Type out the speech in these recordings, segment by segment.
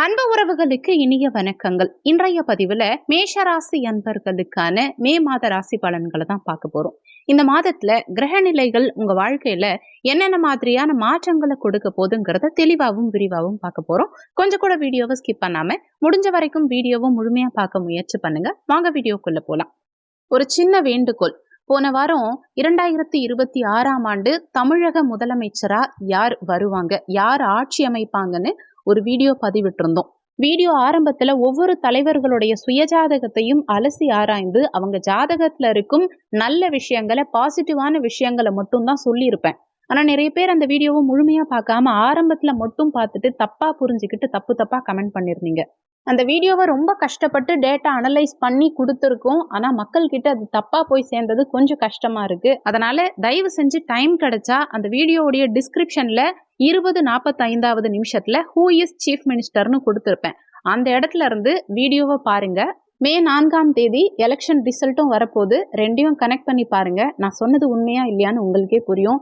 அன்பு உறவுகளுக்கு இனிய வணக்கங்கள். இன்றைய பதிவுல மேஷராசி அன்பர்களுக்கான மே மாத ராசி பலன்களை தான் பார்க்க போறோம். இந்த மாதத்துல கிரக நிலைகள் உங்க வாழ்க்கையில என்னென்ன மாதிரியான மாற்றங்களை கொடுக்க போதுங்கிறத தெளிவாகவும் விரிவாகவும் பார்க்க போறோம். கொஞ்சம் கூட வீடியோவை ஸ்கிப் பண்ணாம முடிஞ்ச வரைக்கும் வீடியோவை முழுமையா பார்க்க முயற்சி பண்ணுங்க. வாங்க வீடியோக்குள்ள போலாம். ஒரு சின்ன வேண்டுகோள். போன வாரம் 2026ஆம் ஆண்டு தமிழக முதலமைச்சரா யார் வருவாங்க, யார் ஆட்சி அமைப்பாங்கன்னு ஒரு வீடியோ பதிவிட்டிருந்தோம். வீடியோ ஆரம்பத்துல ஒவ்வொரு தலைவர்களுடைய சுயஜாதகத்தையும் அலசி ஆராய்ந்து அவங்க ஜாதகத்துல இருக்கும் நல்ல விஷயங்களை, பாசிட்டிவான விஷயங்களை மட்டும் தான் சொல்லியிருப்பேன். ஆனா நிறைய பேர் அந்த வீடியோவை முழுமையா பார்க்காம ஆரம்பத்துல மட்டும் பார்த்துட்டு தப்பா புரிஞ்சுக்கிட்டு தப்பா கமெண்ட் பண்ணிருந்தீங்க. அந்த வீடியோவை ரொம்ப கஷ்டப்பட்டு டேட்டா அனலைஸ் பண்ணி கொடுத்துருக்கோம். ஆனா மக்கள் கிட்ட அது தப்பா போய் சேர்ந்தது கொஞ்சம் கஷ்டமா இருக்கு. அதனால தயவு செஞ்சு டைம் கிடைச்சா அந்த வீடியோவுடைய டிஸ்கிரிப்ஷன்ல 20:45 நிமிஷத்துல ஹூ இஸ் சீஃப் மினிஸ்டர்னு கொடுத்திருப்பேன். அந்த இடத்துல இருந்து வீடியோவை பாருங்க. மே 4ஆம் தேதி எலெக்ஷன் ரிசல்ட்டும் வரப்போகுது. ரெண்டையும் கனெக்ட் பண்ணி பாருங்க. நான் சொன்னது உண்மையா இல்லையான்னு உங்களுக்கே புரியும்.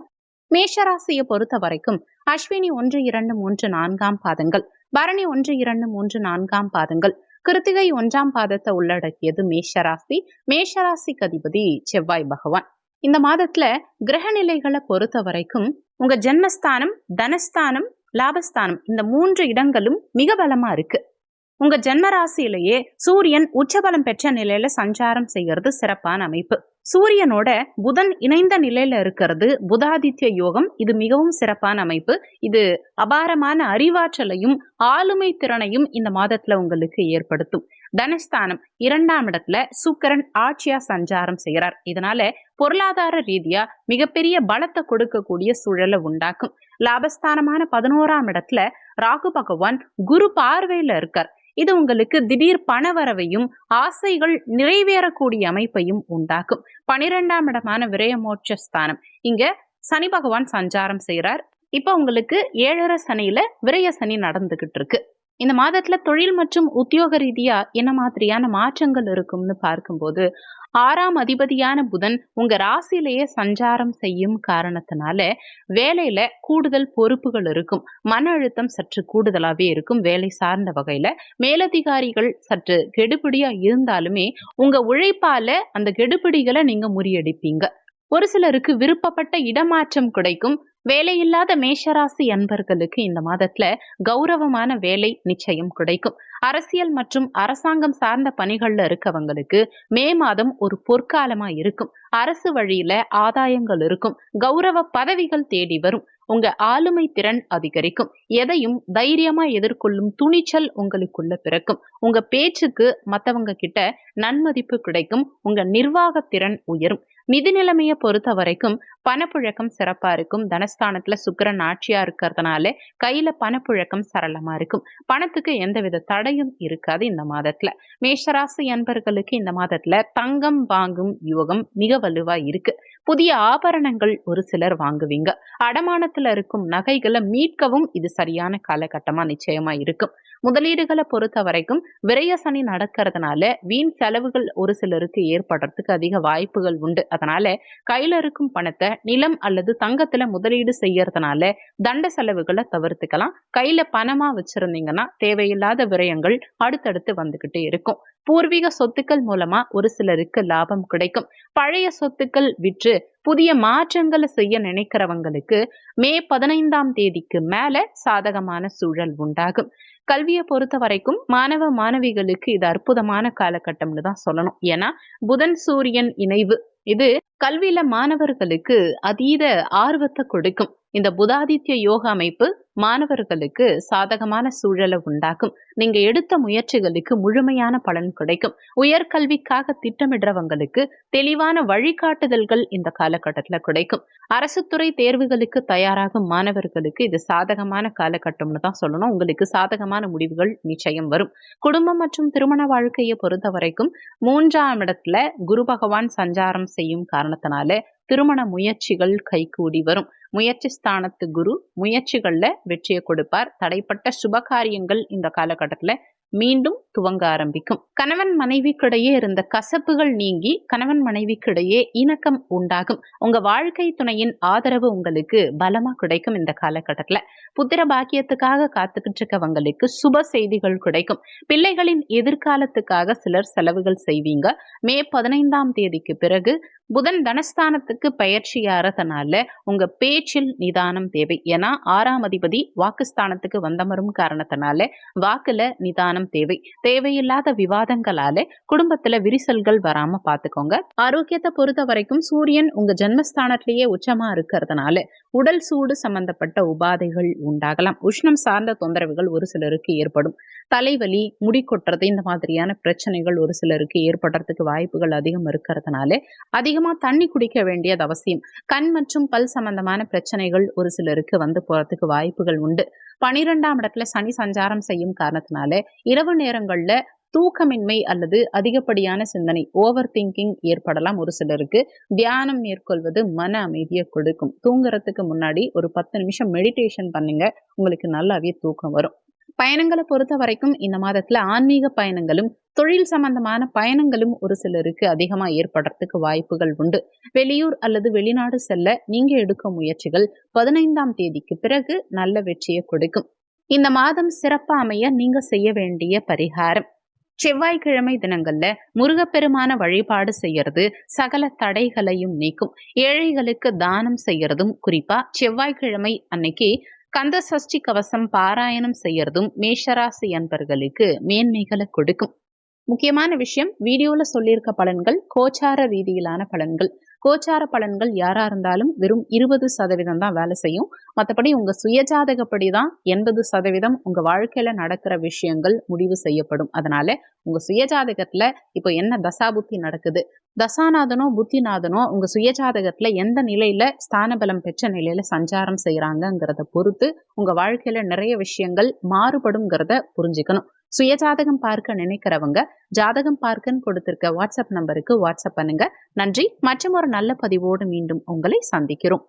மேஷராசியை பொறுத்த வரைக்கும் அஸ்வினி 1, 2, 3, 4ஆம் பாதங்கள், பரணி 1, 2, 3, 4ஆம் பாதங்கள், கிருத்திகை 1ஆம் பாதத்தை உள்ளடக்கியது மேஷராசி. மேஷராசிக்கு அதிபதி செவ்வாய் பகவான். இந்த மாதத்துல கிரக நிலைகளை பொறுத்த வரைக்கும் உங்க ஜென்மஸ்தானம், தனஸ்தானம், லாபஸ்தானம் இந்த 3 இடங்களும் மிக பலமா இருக்கு. உங்க ஜென்ம ராசியிலேயே சூரியன் உச்சபலம் பெற்ற நிலையில சஞ்சாரம் செய்யறது சிறப்பான அமைப்பு. சூரியனோட புதன் இணைந்த நிலையில இருக்கிறது புதாதித்ய யோகம். இது மிகவும் சிறப்பான அமைப்பு. இது அபாரமான அறிவாற்றலையும் ஆளுமை திறனையும் இந்த மாதத்துல உங்களுக்கு ஏற்படுத்தும். தனஸ்தானம் 2ஆம் இடத்துல சுக்கிரன் ஆட்சியா சஞ்சாரம் செய்கிறார். இதனால பொருளாதார ரீதியா மிகப்பெரிய பலத்தை கொடுக்கக்கூடிய சூழலை உண்டாக்கும். லாபஸ்தானமான 11ஆம் இடத்துல ராகு பகவான் குரு பார்வையில இருக்கார். இது உங்களுக்கு திடீர் பணவரவையும் ஆசைகள் நிறைவேறக்கூடிய அமைப்பையும் உண்டாக்கும். 12ஆம் இடமான விரயமோட்ச ஸ்தானம், இங்க சனி பகவான் சஞ்சாரம் செய்கிறார். இப்ப உங்களுக்கு 7.5 சனியில விரய சனி நடந்துகிட்டு இருக்கு. இந்த மாதத்துல தொழில் மற்றும் உத்தியோக ரீதியா என்ன மாதிரியான மாற்றங்கள் இருக்கும்னு பார்க்கும்போது 6ஆம் அதிபதியான புதன் உங்க ராசியிலேயே சஞ்சாரம் செய்யும் காரணத்தினால வேலையில கூடுதல் பொறுப்புகள் இருக்கும். மன அழுத்தம் சற்று கூடுதலாவே இருக்கும். வேலை சார்ந்த வகையில மேலதிகாரிகள் சற்று கெடுபிடியா இருந்தாலுமே உங்க உழைப்பால அந்த கெடுபிடிகளை நீங்க முறியடிப்பீங்க. ஒரு சிலருக்கு விருப்பப்பட்ட இடமாற்றம் கிடைக்கும். வேலையில்லாத மேஷராசி அன்பர்களுக்கு இந்த மாதத்துல கௌரவமான வேலை நிச்சயம் கிடைக்கும். அரசியல் மற்றும் அரசாங்கம் சார்ந்த பணிகள்ல இருக்கவங்களுக்கு மே மாதம் ஒரு பொற்காலமா இருக்கும். அரசு வழியில ஆதாயங்கள் இருக்கும். கௌரவ பதவிகள் தேடி வரும். உங்க ஆளுமை திறன் அதிகரிக்கும். எதையும் தைரியமா எதிர்கொள்ளும் துணிச்சல் உங்களுக்குள்ள பிறக்கும். உங்க பேச்சுக்கு மத்தவங்க கிட்ட நன்மதிப்பு கிடைக்கும். உங்க நிர்வாக திறன் உயரும். நிதி நிலைமையை பொறுத்த வரைக்கும் பணப்புழக்கம் சிறப்பா இருக்கும். தனஸ்தானத்துல சுக்கிரன் ஆட்சியா இருக்கிறதுனால கையில பணப்புழக்கம் சரளமா இருக்கும். பணத்துக்கு எந்தவித தடையும் இருக்காது. இந்த மாதத்துல மேஷராசி அன்பர்களுக்கு இந்த மாதத்துல தங்கம் வாங்கும் யோகம் மிக வலுவா இருக்கு. புதிய ஆபரணங்கள் ஒரு சிலர் வாங்குவீங்க. அடமானத்துல இருக்கும் நகைகளை மீட்கவும் இது சரியான காலகட்டமா நிச்சயமா இருக்கும். முதலீடுகளை பொறுத்த வரைக்கும் விரய சனி நடக்கிறதுனால வீண் செலவுகள் ஒரு சிலருக்கு ஏற்படுறதுக்கு அதிக வாய்ப்புகள் உண்டு. அதனால கையில இருக்கும் பணத்தை நிலம் அல்லது தங்கத்துல முதலீடு செய்யறதுனால தண்ட செலவுகளை தவிர்த்துக்கலாம். கையில பணமா வச்சிருந்தீங்கன்னா தேவையில்லாத விரயங்கள் அடுத்தடுத்து வந்துகிட்டே இருக்கும். பூர்வீக சொத்துக்கள் மூலமா ஒரு சிலருக்கு லாபம் கிடைக்கும். பழைய சொத்துக்கள் விற்று புதிய மாற்றங்களை செய்ய நினைக்கிறவங்களுக்கு மே 15ஆம் தேதிக்கு மேல சாதகமான சூழல் உண்டாகும். கல்வியை பொறுத்த வரைக்கும் மாணவ மாணவிகளுக்கு இது அற்புதமான காலகட்டம்னு தான் சொல்லணும். ஏன்னா புதன் சூரியன் இணைவு இது கல்வியில மாணவர்களுக்கு அதீத ஆர்வத்தை கொடுக்கும். இந்த புதாதித்ய யோக அமைப்பு மாணவர்களுக்கு சாதகமான சூழலை உண்டாக்கும். நீங்க எடுத்த முயற்சிகளுக்கு முழுமையான பலன் கிடைக்கும். உயர்கல்விக்காக திட்டமிடுறவங்களுக்கு தெளிவான வழிகாட்டுதல்கள் இந்த காலகட்டத்துல கிடைக்கும். அரசு துறை தேர்வுகளுக்கு தயாராகும் மாணவர்களுக்கு இது சாதகமான காலகட்டம்னு தான் சொல்லணும். உங்களுக்கு சாதகமான முடிவுகள் நிச்சயம் வரும். குடும்பம் மற்றும் திருமண வாழ்க்கையை பொறுத்த வரைக்கும் 3ஆம் இடத்துல குரு பகவான் சஞ்சாரம் செய்யும் காரணத்தினால திருமண முயற்சிகள் கைகூடி வரும். முயற்சி ஸ்தானத்து குரு முயற்சிகள்ல வெற்றியை கொடுப்பார். தடைப்பட்ட சுபகாரியங்கள் இந்த காலகட்டத்துல மீண்டும் துவங்க ஆரம்பிக்கும். கணவன் மனைவிக்கிடையே இருந்த கசப்புகள் நீங்கி கணவன் மனைவிக்கிடையே இணக்கம் உண்டாகும். உங்க வாழ்க்கை துணையின் ஆதரவு உங்களுக்கு பலமா கிடைக்கும். இந்த காலகட்டத்துல புத்திர பாக்கியத்துக்காக காத்துக்கிட்டு இருக்கவங்களுக்கு சுப செய்திகள் கிடைக்கும். பிள்ளைகளின் எதிர்காலத்துக்காக சிலர் செலவுகள் செய்வீங்க. மே 15ஆம் தேதிக்கு பிறகு புதன் தனஸ்தானத்துக்கு பயிற்சியாகிறதுனால உங்க பேச்சில் நிதானம் தேவை. ஏன்னா 6ஆம் அதிபதி வாக்குஸ்தானத்துக்கு வந்தமரும் காரணத்தினால வாக்குல நிதானம் தேவை. தேவையில்லாத விவாதங்களால குடும்பத்துல விரிசல்கள் வராம பாத்துக்கோங்க. ஆரோக்கியத்தை பொறுத்த வரைக்கும் சூரியன் உங்க ஜென்மஸ்தானத்திலேயே உச்சமா இருக்கிறதுனால உடல் சூடு சம்பந்தப்பட்ட உபாதைகள் உண்டாகலாம். உஷ்ணம் சார்ந்த தொந்தரவுகள் ஒரு சிலருக்கு ஏற்படும். தலைவலி, முடி கொட்டுறது, இந்த மாதிரியான பிரச்சனைகள் ஒரு சிலருக்கு ஏற்படுறதுக்கு வாய்ப்புகள் அதிகம் இருக்கிறதுனால அதிகமா தண்ணி குடிக்க வேண்டியது அவசியம். கண் மற்றும் பல் சம்பந்தமான பிரச்சனைகள் ஒரு சிலருக்கு வந்து போறதுக்கு வாய்ப்புகள் உண்டு. 12ஆம் இடத்துல சனி சஞ்சாரம் செய்யும் காரணத்தினால இரவு நேரங்கள்ல தூக்கமின்மை அல்லது அதிகப்படியான சிந்தனை, ஓவர் திங்கிங் ஏற்படலாம். ஒரு சிலருக்கு தியானம் மேற்கொள்வது மன அமைதியை கொடுக்கும். தூங்குறதுக்கு முன்னாடி ஒரு 10 நிமிஷம் மெடிடேஷன் பண்ணுங்க, உங்களுக்கு நல்லாவே தூக்கம் வரும். பயணங்களை பொறுத்த வரைக்கும் இந்த மாதத்துல ஆன்மீக பயணங்களும் தொழில் சம்பந்தமான பயணங்களும் ஒரு சிலருக்கு அதிகமா ஏற்படுறதுக்கு வாய்ப்புகள் உண்டு. வெளியூர் அல்லது வெளிநாடு செல்ல நீங்க எடுக்கும் முயற்சிகள் 15ஆம் தேதிக்கு பிறகு நல்ல வெற்றியை கொடுக்கும். இந்த மாதம் சிறப்பா அமைய நீங்க செய்ய வேண்டிய பரிகாரம்: செவ்வாய்க்கிழமை தினங்கள்ல முருகப்பெருமான வழிபாடு செய்யறது சகல தடைகளையும் நீக்கும். ஏழைகளுக்கு தானம் செய்யறதும், குறிப்பா செவ்வாய்க்கிழமை அன்னைக்கு கந்த சஷ்டி கவசம் பாராயணம் செய்யறதும் மேஷராசி அன்பர்களுக்கு மேன்மைகளை கொடுக்கும். முக்கியமான விஷயம், வீடியோல சொல்லியிருக்க பலன்கள் கோச்சார ரீதியிலான பலன்கள். கோச்சார பலன்கள் யாரா இருந்தாலும் வெறும் 20% தான் வேலை செய்யும். மற்றபடி உங்க சுயஜாதகப்படி தான் 80% உங்க வாழ்க்கையில நடக்கிற விஷயங்கள் முடிவு செய்யப்படும். அதனால உங்க சுயஜாதகத்துல இப்போ என்ன தசாபுத்தி நடக்குது, தசாநாதனோ புத்திநாதனோ உங்க சுயஜாதகத்துல எந்த நிலையில ஸ்தான பலம் பெற்ற நிலையில சஞ்சாரம் செய்யறாங்கிறத பொறுத்து உங்க வாழ்க்கையில நிறைய விஷயங்கள் மாறுபடும்ங்கிறத புரிஞ்சுக்கணும். சுயஜாதகம் பார்க்க நினைக்கிறவங்க ஜாதகம் பார்க்கன்னு கொடுத்திருக்க வாட்ஸ்அப் நம்பருக்கு வாட்ஸ்அப் பண்ணுங்க. நன்றி. மற்றும் ஒரு நல்ல பதிவோடு மீண்டும் உங்களை சந்திக்கிறோம்.